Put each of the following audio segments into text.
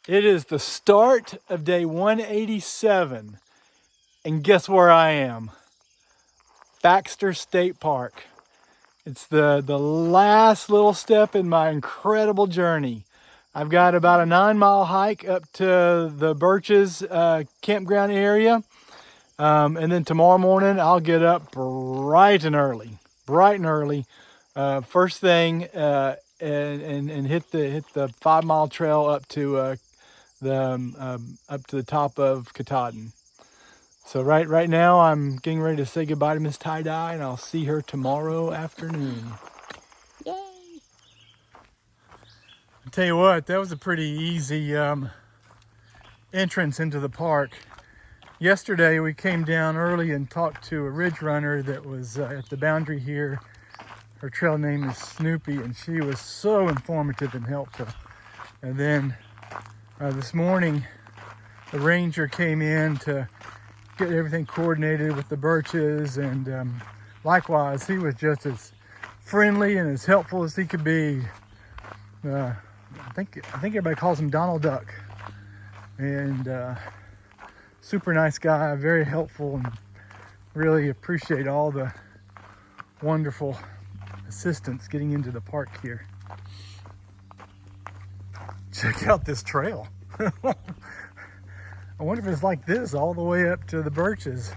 It is the start of day 187, and guess where I am? Baxter State Park. It's the last little step in my incredible journey. I've got about a 9-mile hike up to the Birches Campground area, and then tomorrow morning I'll get up bright and early, first thing, and hit the 5-mile trail up to the top of Katahdin. So right now I'm getting ready to say goodbye to Miss Tie-Dye, and I'll see her tomorrow afternoon. Yay! I'll tell you what, that was a pretty easy entrance into the park. Yesterday we came down early and talked to a ridge runner that was at the boundary here. Her trail name is Snoopy, and she was so informative and helpful. And then this morning the ranger came in to get everything coordinated with the Birches, and likewise he was just as friendly and as helpful as he could be. I think everybody calls him Donald Duck, and super nice guy, very helpful, and really appreciate all the wonderful assistance getting into the park here. Check out this trail. I wonder if it's like this all the way up to the Birches.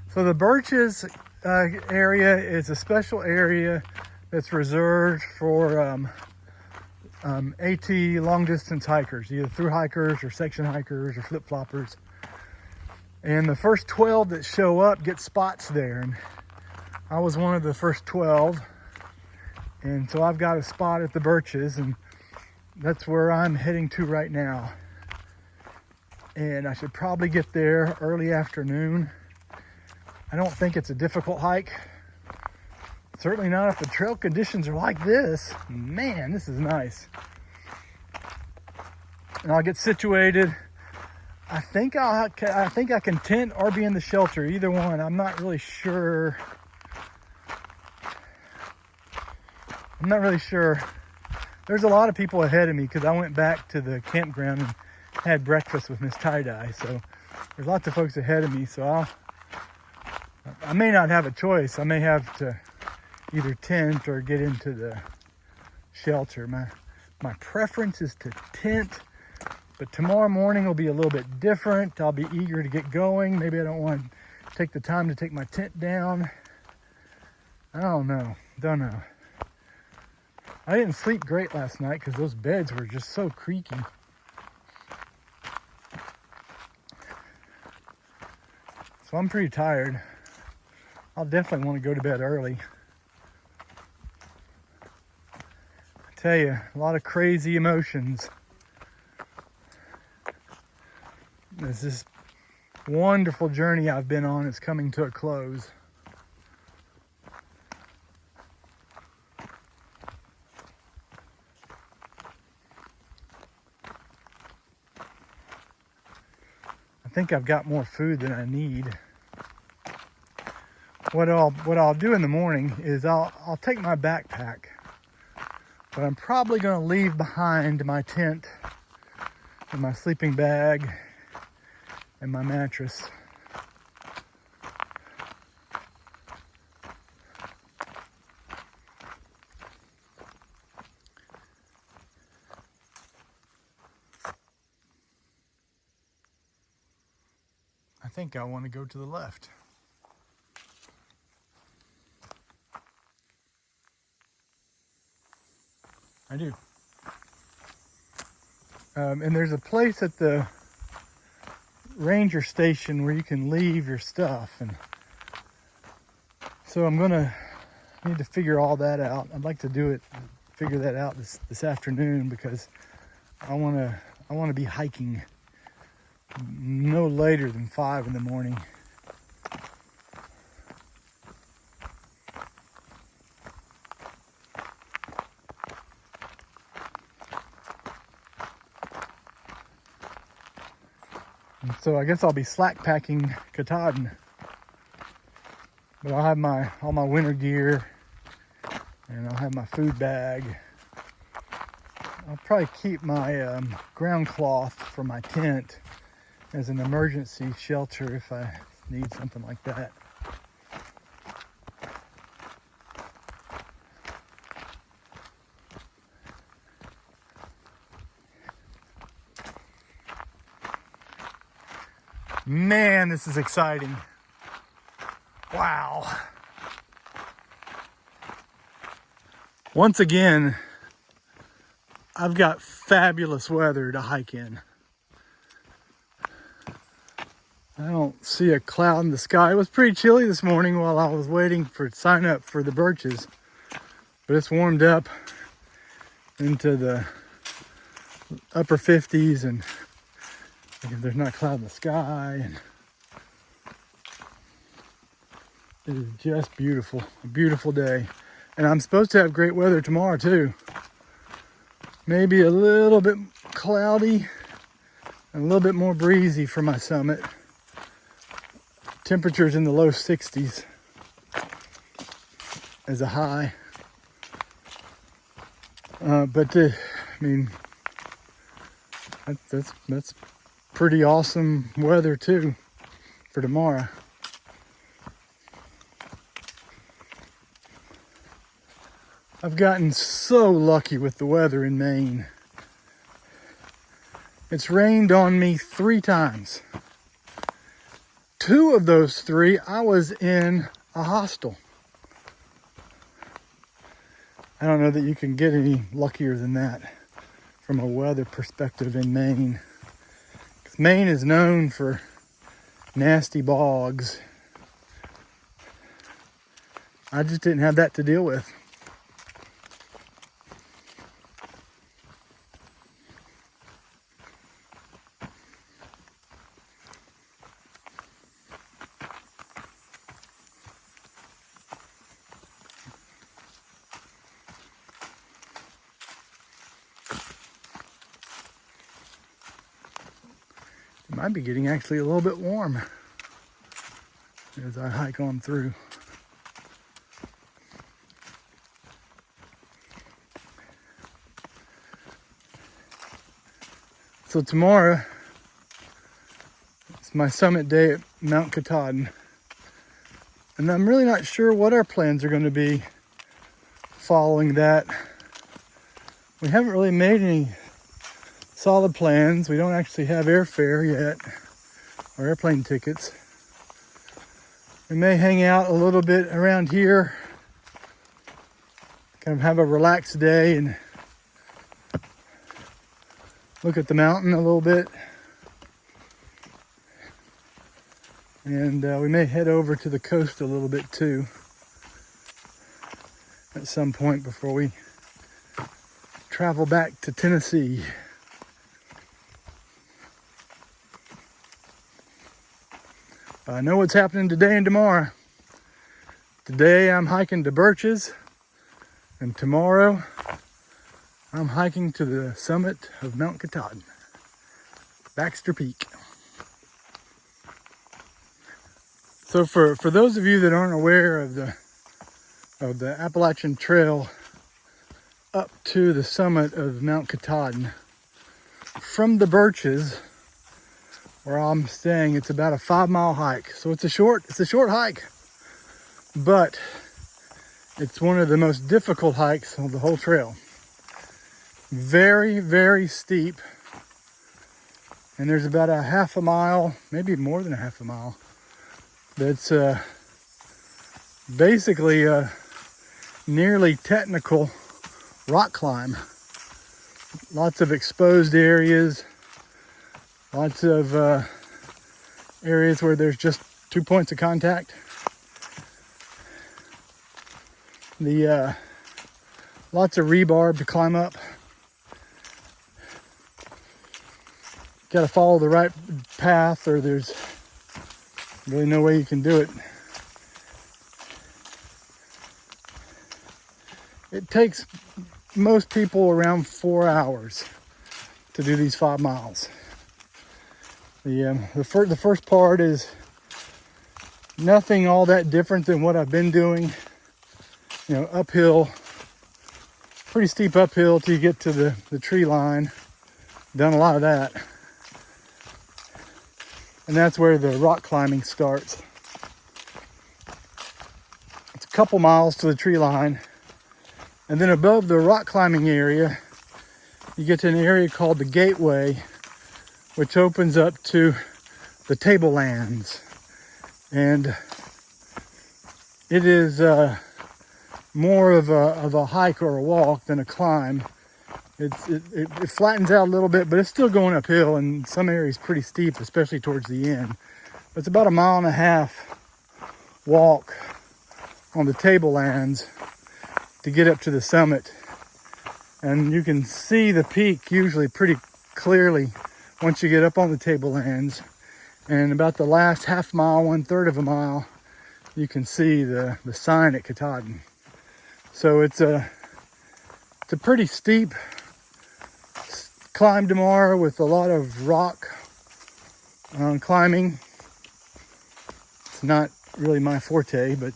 So the Birches area is a special area that's reserved for AT long distance hikers, either through hikers or section hikers or flip floppers. And the first 12 that show up get spots there. And I was one of the first 12. And so I've got a spot at the Birches, and that's where I'm heading to right now. And I should probably get there early afternoon. I don't think it's a difficult hike. Certainly not if the trail conditions are like this. Man, this is nice. And I'll get situated. I think I can tent or be in the shelter, either one. I'm not really sure. There's a lot of people ahead of me because I went back to the campground and had breakfast with Miss Tie-Dye. So there's lots of folks ahead of me. So I may not have a choice. I may have to either tent or get into the shelter. My preference is to tent, but tomorrow morning will be a little bit different. I'll be eager to get going. Maybe I don't want to take the time to take my tent down. I don't know. I didn't sleep great last night because those beds were just so creaky. So I'm pretty tired. I'll definitely want to go to bed early. I tell you, a lot of crazy emotions. This wonderful journey I've been on is coming to a close. I think I've got more food than I need. What I'll do in the morning is I'll take my backpack, but I'm probably going to leave behind my tent and my sleeping bag and my mattress. I think I want to go to the left. I do. And there's a place at the ranger station where you can leave your stuff, and so I'm gonna need to figure all that out. I'd like to figure that out this afternoon, because I want to be hiking no later than 5 in the morning. And so I guess I'll be slack packing Katahdin, but I'll have all my winter gear, and I'll have my food bag. I'll probably keep my ground cloth for my tent as an emergency shelter if I need something like that. Man, this is exciting. Wow. Once again, I've got fabulous weather to hike in. I don't see a cloud in the sky. It was pretty chilly this morning while I was waiting for sign up for the Birches, but it's warmed up into the upper 50s, and there's not a cloud in the sky, and it is just beautiful. A beautiful day. And I'm supposed to have great weather tomorrow too. Maybe a little bit cloudy and a little bit more breezy for my summit. Temperatures in the low 60s as a high. I mean, that's pretty awesome weather too for tomorrow. I've gotten so lucky with the weather in Maine. It's rained on me 3 times. 2 of those 3, I was in a hostel. I don't know that you can get any luckier than that from a weather perspective in Maine. 'Cause Maine is known for nasty bogs. I just didn't have that to deal with. It might be getting actually a little bit warm as I hike on through. So tomorrow it's my summit day at Mount Katahdin, and I'm really not sure what our plans are going to be following that. We haven't really made any solid plans. We don't actually have airfare yet, or airplane tickets. We may hang out a little bit around here, kind of have a relaxed day and look at the mountain a little bit. And we may head over to the coast a little bit too at some point before we travel back to Tennessee. I know what's happening today and tomorrow. Today I'm hiking to Birches, and tomorrow I'm hiking to the summit of Mount Katahdin, Baxter Peak. So for those of you that aren't aware of the Appalachian Trail up to the summit of Mount Katahdin, from the Birches, where I'm staying, it's about a 5-mile hike. So it's a short hike, but it's one of the most difficult hikes on the whole trail. Very, very steep. And there's about a half a mile, maybe more than a half a mile, that's basically a nearly technical rock climb. Lots of exposed areas. Lots of areas where there's just 2 points of contact. Lots of rebarb to climb up. Got to follow the right path, or there's really no way you can do it. It takes most people around 4 hours to do these 5 miles. The first part is nothing all that different than what I've been doing. Uphill pretty steep uphill till you get to the tree line. Done a lot of that. And that's where the rock climbing starts. It's a couple miles to the tree line. And then above the rock climbing area, you get to an area called the Gateway, which opens up to the tablelands. And it is more of a hike or a walk than a climb. It flattens out a little bit, but it's still going uphill, and some areas pretty steep, especially towards the end. But it's about 1.5 mile walk on the tablelands to get up to the summit. And you can see the peak usually pretty clearly once you get up on the tablelands. And about the last half mile, 1/3 of a mile, you can see the sign at Katahdin. So it's a pretty steep climb tomorrow with a lot of rock climbing. It's not really my forte, but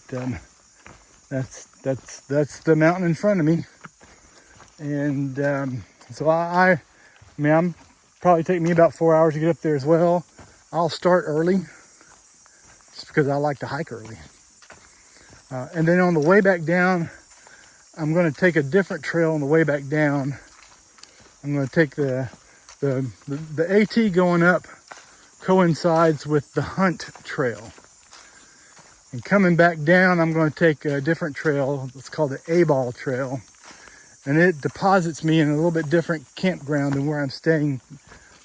that's the mountain in front of me. And so I mean, I'm probably take me about 4 hours to get up there as well. I'll start early just because I like to hike early. And then on the way back down, I'm going to take a different trail on the way back down. I'm going to take the AT going up coincides with the Hunt Trail. And coming back down, I'm going to take a different trail. It's called the A-Ball Trail. And it deposits me in a little bit different campground than where I'm staying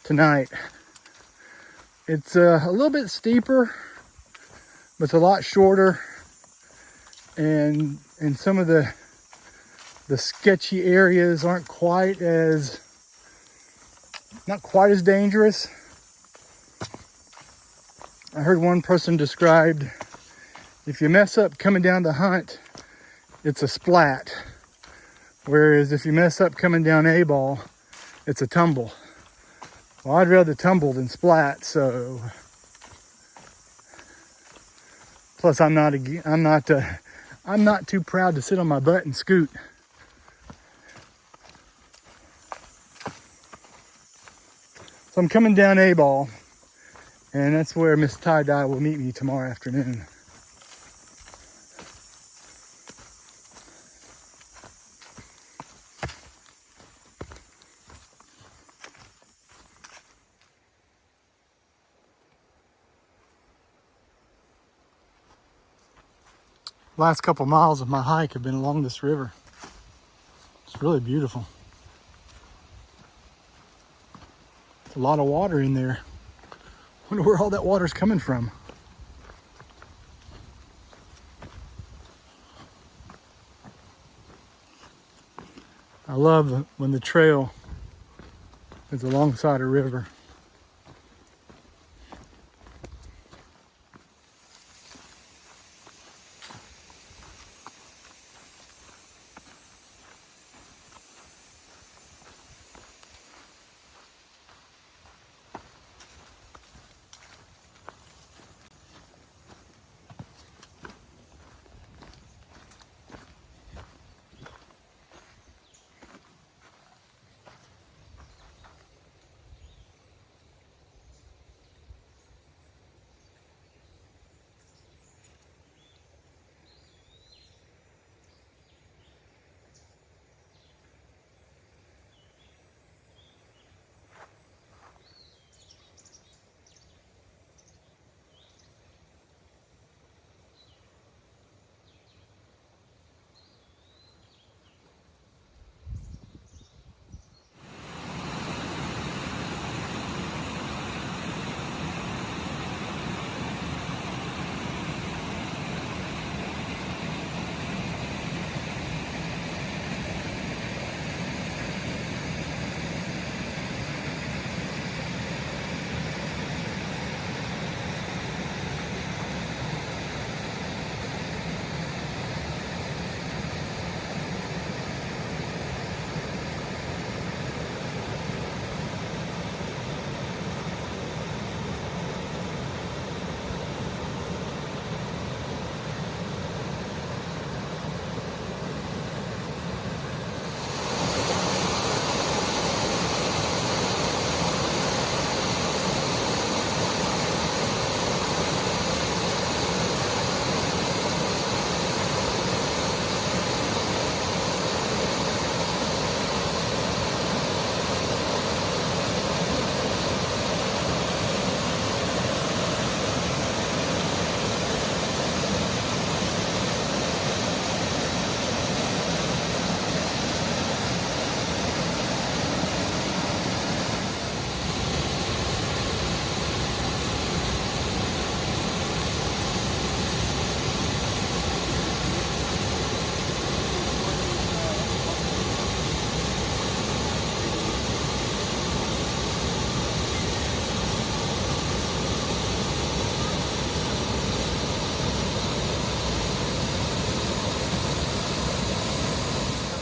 tonight. It's a little bit steeper, but it's a lot shorter. And some of the sketchy areas aren't not quite as dangerous. I heard one person described, if you mess up coming down the Hunt, it's a splat. Whereas if you mess up coming down A-Ball, it's a tumble. Well, I'd rather tumble than splat, so. Plus I'm not too proud to sit on my butt and scoot. So I'm coming down A-Ball, and that's where Miss Tie-Dye will meet me tomorrow afternoon. Last couple miles of my hike have been along this river. It's really beautiful. There's a lot of water in there. Wonder where all that water's coming from. I love when the trail is alongside a river.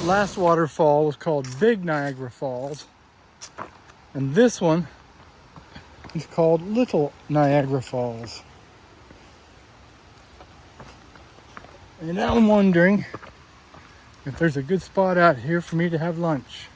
last waterfall was called Big Niagara Falls, and this one is called Little Niagara Falls. And now I'm wondering if there's a good spot out here for me to have lunch.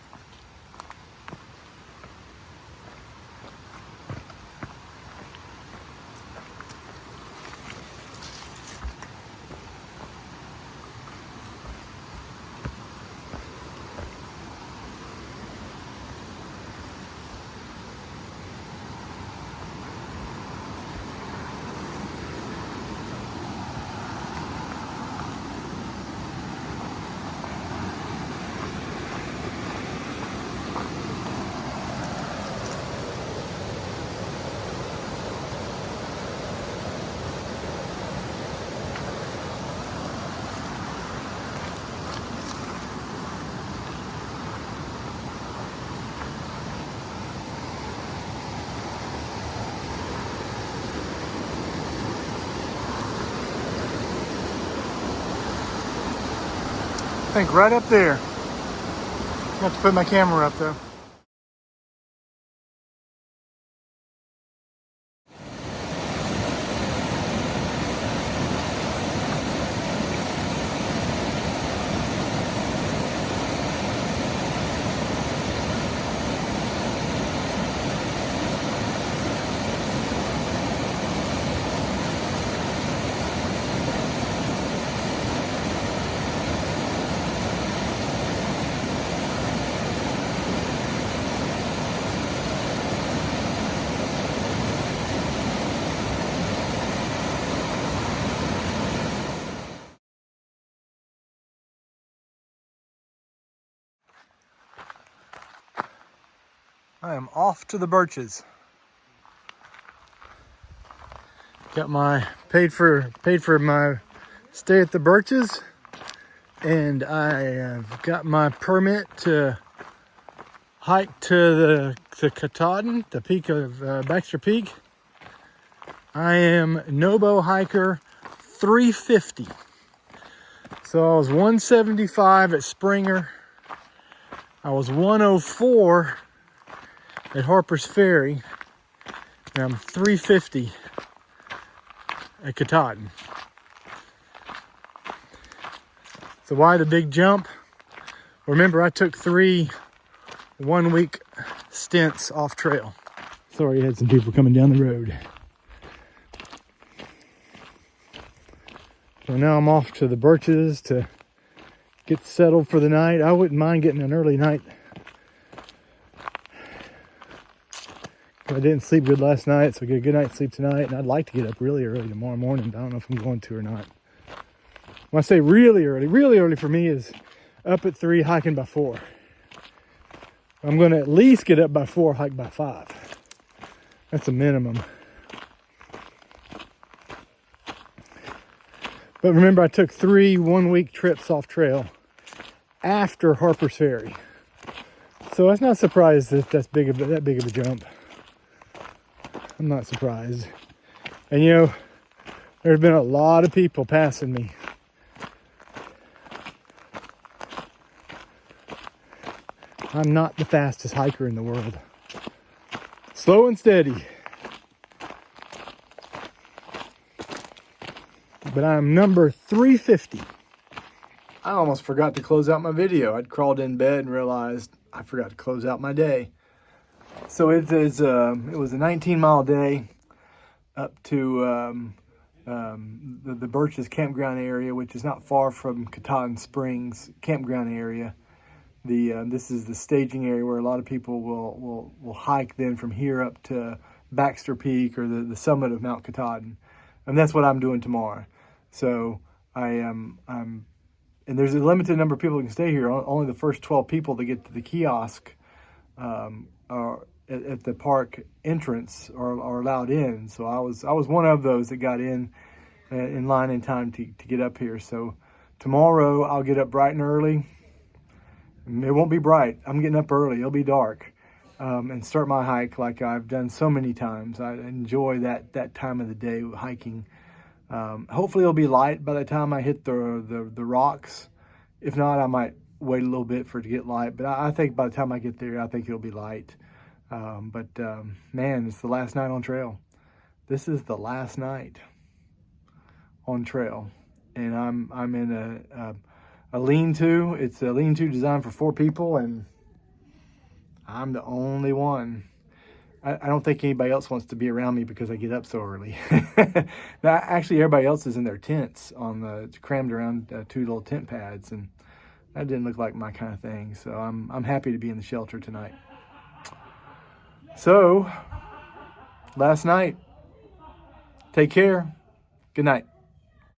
I think right up there. I have to put my camera up though. I am off to the Birches. Got my paid for my stay at the Birches, and I have got my permit to hike to Katahdin, the peak of Baxter Peak. I am Nobo hiker 350. So I was 175 at Springer. I was 104 at Harper's Ferry, and I'm 350 at Katahdin. So why the big jump? Remember, I took 3 one-week stints off trail. Sorry, I had some people coming down the road. So now I'm off to the Birches to get settled for the night. I wouldn't mind getting an early night. I didn't sleep good last night, so I get a good night's sleep tonight, and I'd like to get up really early tomorrow morning. I don't know if I'm going to or not. When I say really early for me is up at 3, hiking by 4. I'm going to at least get up by 4, hike by 5. That's a minimum. But remember, I took 3 one-week trips off trail after Harper's Ferry. So I was not surprised that that big of a jump. I'm not surprised. And you know, there's been a lot of people passing me. I'm not the fastest hiker in the world. Slow and steady. But I'm number 350. I almost forgot to close out my video. I'd crawled in bed and realized I forgot to close out my day. So it was a 19-mile day up to the Birches Campground area, which is not far from Katahdin Springs campground area. This is the staging area where a lot of people will hike then from here up to Baxter Peak or the summit of Mount Katahdin, and that's what I'm doing tomorrow. So and there's a limited number of people who can stay here. Only the first 12 people that get to the kiosk are at the park entrance are allowed in. So I was one of those that got in line in time to get up here. So tomorrow I'll get up bright and early. It won't be bright. I'm getting up early. It'll be dark, and start my hike like I've done so many times. I enjoy that time of the day hiking. Hopefully it'll be light by the time I hit the rocks. If not, I might wait a little bit for it to get light. But I think by the time I get there, I think it'll be light. Man, it's the last night on trail. This is the last night on trail, and I'm in a lean-to. It's a lean-to designed for 4 people, and I'm the only one. I don't think anybody else wants to be around me because I get up so early. Now, actually, everybody else is in their tents crammed around 2 little tent pads, and that didn't look like my kind of thing. So I'm happy to be in the shelter tonight. So, last night. Take care. Good night.